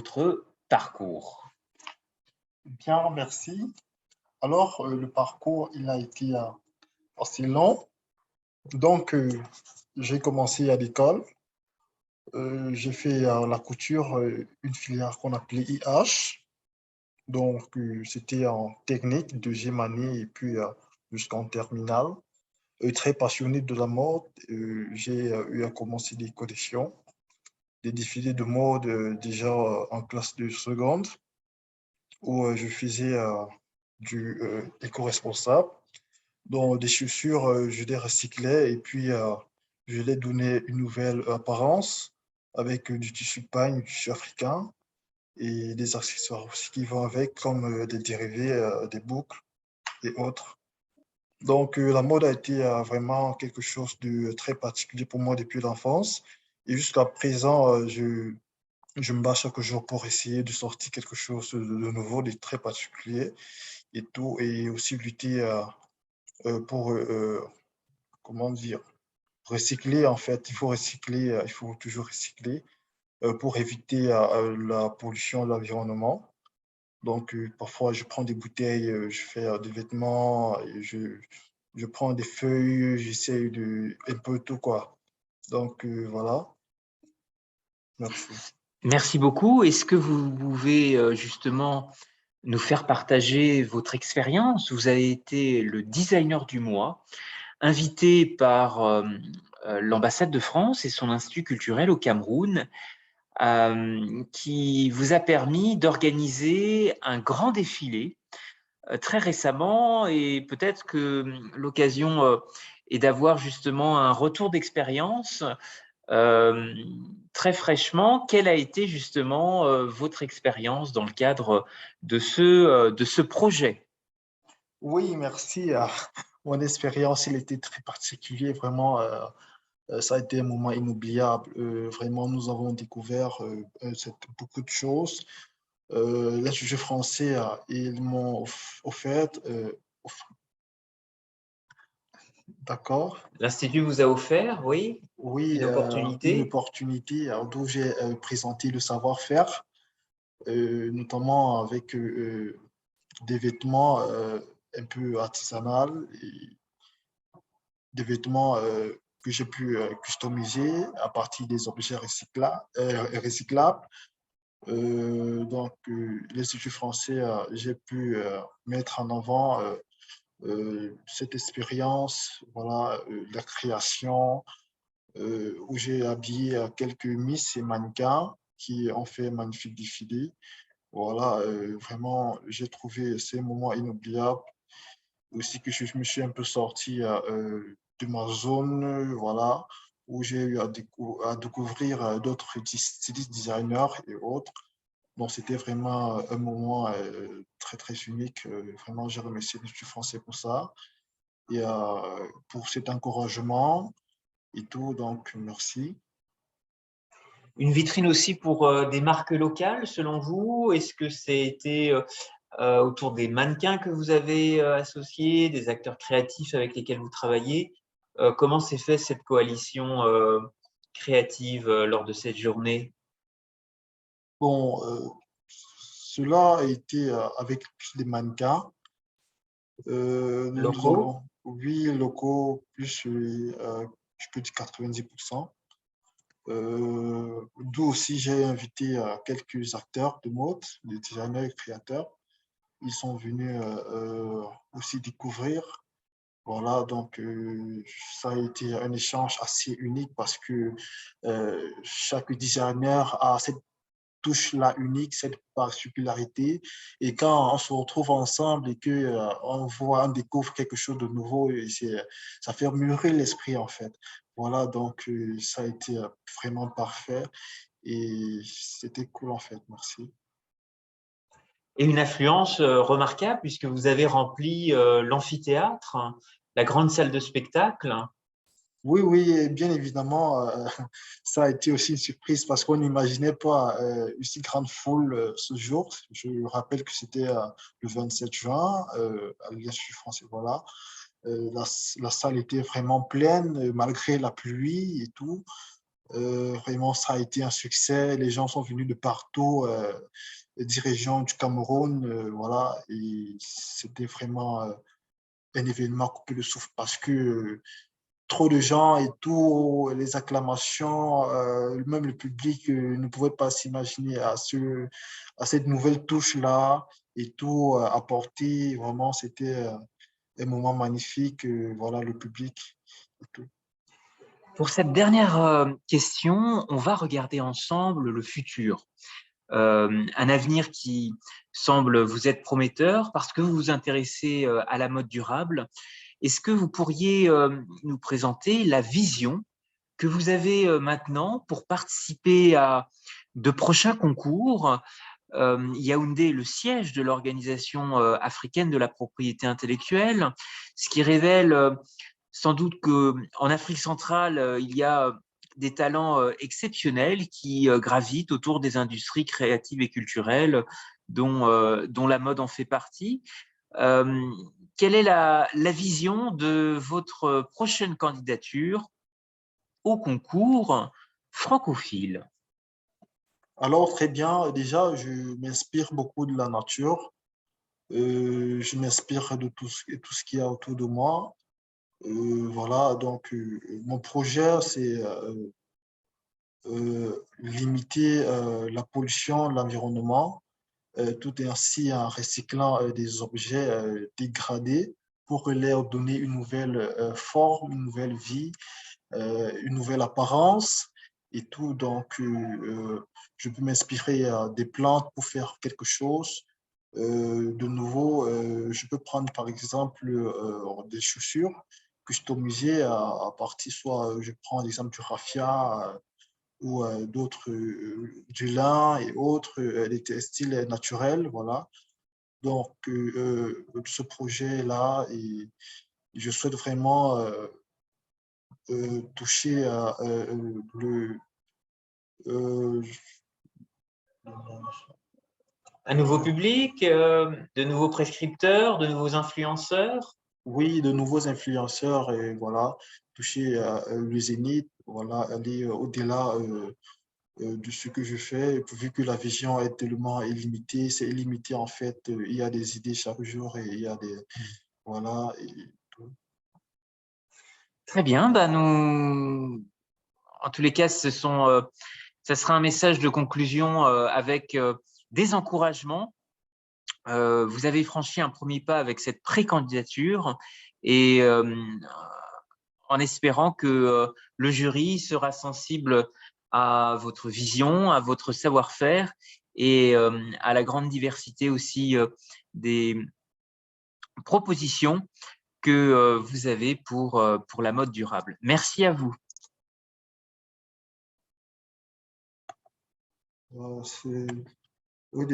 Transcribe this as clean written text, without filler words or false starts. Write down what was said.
votre parcours. Bien, merci. Alors, le parcours, il a été assez long. Donc, j'ai commencé à l'école. J'ai fait la couture, une filière qu'on appelait IH. Donc, c'était en technique, deuxième année, et puis jusqu'en terminale. Très passionné de la mode, j'ai eu à commencer des collections, des défilés de mode déjà en classe de seconde, où je faisais du éco-responsable. Donc, des chaussures, je les recyclais et puis je les donnais une nouvelle apparence avec du tissu de pagne, du tissu africain et des accessoires aussi qui vont avec, comme des dérivés, des boucles et autres. Donc, la mode a été vraiment quelque chose de très particulier pour moi depuis l'enfance. Et jusqu'à présent, je me bats chaque jour pour essayer de sortir quelque chose de nouveau, de très particulier et tout, et aussi lutter pour comment dire, recycler en fait. Il faut recycler, il faut toujours recycler pour éviter la pollution de l'environnement. Donc, parfois, je prends des bouteilles, je fais des vêtements, et je prends des feuilles, j'essaie de un peu tout quoi. Donc, voilà. Merci. Merci beaucoup. Est-ce que vous pouvez justement nous faire partager votre expérience? Vous avez été le designer du mois, invité par l'ambassade de France et son institut culturel au Cameroun, qui vous a permis d'organiser un grand défilé très récemment, et peut-être que l'occasion est d'avoir justement un retour d'expérience très fraîchement. Quelle a été justement votre expérience dans le cadre de ce projet? Oui, merci. Mon expérience, elle était très particulière. Vraiment, ça a été un moment inoubliable. Vraiment, nous avons découvert beaucoup de choses. L'Institut français, ils m'ont offert, d'accord, L'Institut vous a offert, oui, oui, une une opportunité. opportunité d'où j'ai présenté le savoir-faire, notamment avec des vêtements un peu artisanaux, et des vêtements que j'ai pu customiser à partir des objets recyclables. Donc, l'Institut français, j'ai pu mettre en avant cette expérience, voilà, la création, où j'ai habillé quelques Miss et mannequins qui ont fait un magnifique défilé. Voilà, vraiment, j'ai trouvé ces moments inoubliables. Aussi que je me suis un peu sorti de ma zone, voilà, où j'ai eu à découvrir d'autres stylistes, designers et autres. Donc, c'était vraiment un moment très, très unique. Vraiment, j'ai remercié l'Institut français pour ça et pour cet encouragement et tout. Donc, merci. Une vitrine aussi pour des marques locales, selon vous? Est-ce que c'était autour des mannequins que vous avez associés, des acteurs créatifs avec lesquels vous travaillez? Comment s'est fait cette coalition créative lors de cette journée? Bon, cela a été avec des mannequins. Nous Locaux? avons, oui, locaux, plus, je peux dire 90%. D'où aussi j'ai invité quelques acteurs de mode, des designers et créateurs. Ils sont venus aussi découvrir. Voilà, donc ça a été un échange assez unique parce que chaque designer a cette touche-là unique, cette particularité. Et quand on se retrouve ensemble et que on découvre quelque chose de nouveau, et ça fait mûrir l'esprit en fait. Voilà, donc ça a été vraiment parfait et c'était cool en fait. Merci. Et une affluence remarquable puisque vous avez rempli l'amphithéâtre, hein, la grande salle de spectacle. Oui, oui, et bien évidemment, ça a été aussi une surprise parce qu'on n'imaginait pas une si grande foule ce jour. Je rappelle que c'était le 27 juin à l'Institut français. Voilà. La salle était vraiment pleine malgré la pluie et tout. Vraiment, ça a été un succès. Les gens sont venus de partout, des régions du Cameroun, voilà, et c'était vraiment un événement coupé de souffle parce que trop de gens et tout, les acclamations, même le public ne pouvait pas s'imaginer à cette nouvelle touche-là et tout apporter. Vraiment, c'était un moment magnifique. Voilà, le public et tout. Pour cette dernière question, on va regarder ensemble le futur. Un avenir qui semble vous être prometteur parce que vous vous intéressez à la mode durable. Est-ce que vous pourriez nous présenter la vision que vous avez maintenant pour participer à de prochains concours? Yaoundé est le siège de l'Organisation africaine de la propriété intellectuelle, ce qui révèle sans doute qu'en Afrique centrale, il y a des talents exceptionnels qui gravitent autour des industries créatives et culturelles dont la mode en fait partie. Euh, Quelle est la vision de votre prochaine candidature au concours francophile? Alors, très bien. Déjà, je m'inspire beaucoup de la nature. Je m'inspire de tout ce qu'il y a autour de moi. Voilà, donc mon projet, c'est limiter la pollution de l'environnement, tout ainsi en recyclant des objets dégradés pour leur donner une nouvelle forme, une nouvelle vie, une nouvelle apparence et tout. Donc, je peux m'inspirer des plantes pour faire quelque chose. De nouveau, je peux prendre par exemple des chaussures customisées à partir, soit je prends l'exemple du raffia ou d'autres, du lin et autres, des textiles naturels, voilà. Donc, ce projet-là, et je souhaite vraiment toucher à euh, Un nouveau public, de nouveaux prescripteurs, de nouveaux influenceurs? oui, de nouveaux influenceurs, et voilà, toucher à le zénith, voilà, aller au-delà de ce que je fais, vu que la vision est tellement illimitée, c'est illimité en fait, il y a des idées chaque jour et il y a des, voilà, et tout. Très bien, bah nous, en tous les cas, ça sera un message de conclusion avec des encouragements. Vous avez franchi un premier pas avec cette pré-candidature et en espérant que le jury sera sensible à votre vision, à votre savoir-faire et à la grande diversité aussi des propositions que vous avez pour la mode durable. Merci à vous. C'est- oui,